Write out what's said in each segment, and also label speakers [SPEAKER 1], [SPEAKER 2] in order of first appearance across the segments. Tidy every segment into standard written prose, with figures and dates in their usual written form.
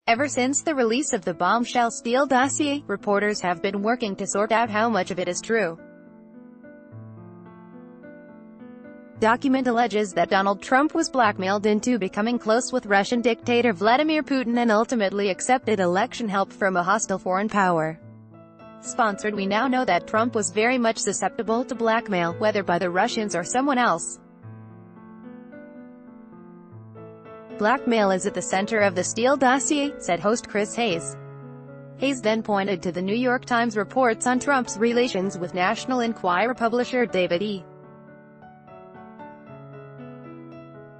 [SPEAKER 1] Ever since the release of the bombshell Steele Dossier, reporters have been working to sort out how much of it is true. Document alleges that Donald Trump was blackmailed into becoming close with Russian dictator Vladimir Putin and ultimately accepted election help from a hostile foreign power. Sponsored. We now know that Trump was very much susceptible to blackmail, whether by the Russians or someone else. Blackmail is at the center of the Steele Dossier, said host Chris Hayes. Hayes then pointed to the New York Times reports on Trump's relations with National Enquirer publisher David E.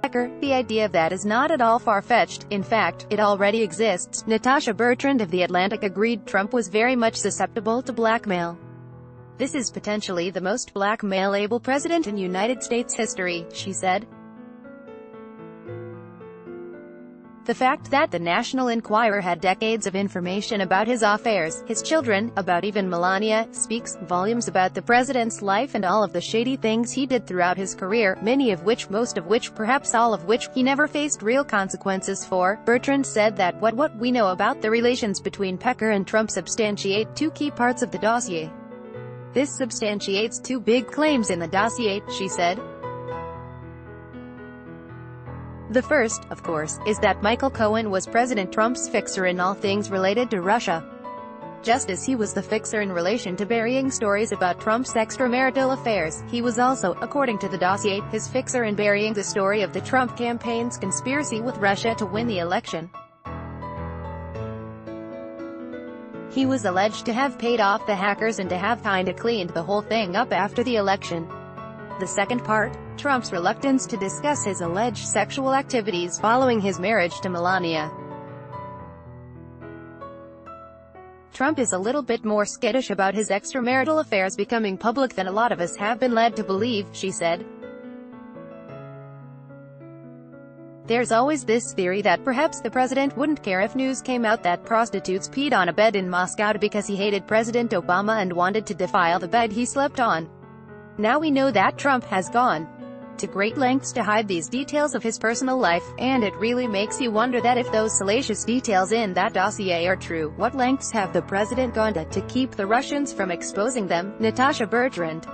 [SPEAKER 1] Pecker. The idea of that is not at all far-fetched. In fact, it already exists. Natasha Bertrand of The Atlantic agreed Trump was very much susceptible to blackmail. This is potentially the most blackmailable president in United States history, she said. The fact that the National Enquirer had decades of information about his affairs, his children, about even Melania, speaks volumes about the president's life and all of the shady things he did throughout his career, most of which, perhaps all of which, he never faced real consequences for. Bertrand said that what we know about the relations between Pecker and Trump substantiate two key parts of the dossier. This substantiates two big claims in the dossier, she said. The first, of course, is that Michael Cohen was President Trump's fixer in all things related to Russia. Just as he was the fixer in relation to burying stories about Trump's extramarital affairs, he was also, according to the dossier, his fixer in burying the story of the Trump campaign's conspiracy with Russia to win the election. He was alleged to have paid off the hackers and to have kinda cleaned the whole thing up after the election. The second part, Trump's reluctance to discuss his alleged sexual activities following his marriage to Melania. Trump is a little bit more skittish about his extramarital affairs becoming public than a lot of us have been led to believe, she said. There's always this theory that perhaps the president wouldn't care if news came out that prostitutes peed on a bed in Moscow because he hated President Obama and wanted to defile the bed he slept on. Now we know that Trump has gone to great lengths to hide these details of his personal life, and it really makes you wonder that if those salacious details in that dossier are true, what lengths have the president gone to keep the Russians from exposing them? Natasha Bertrand.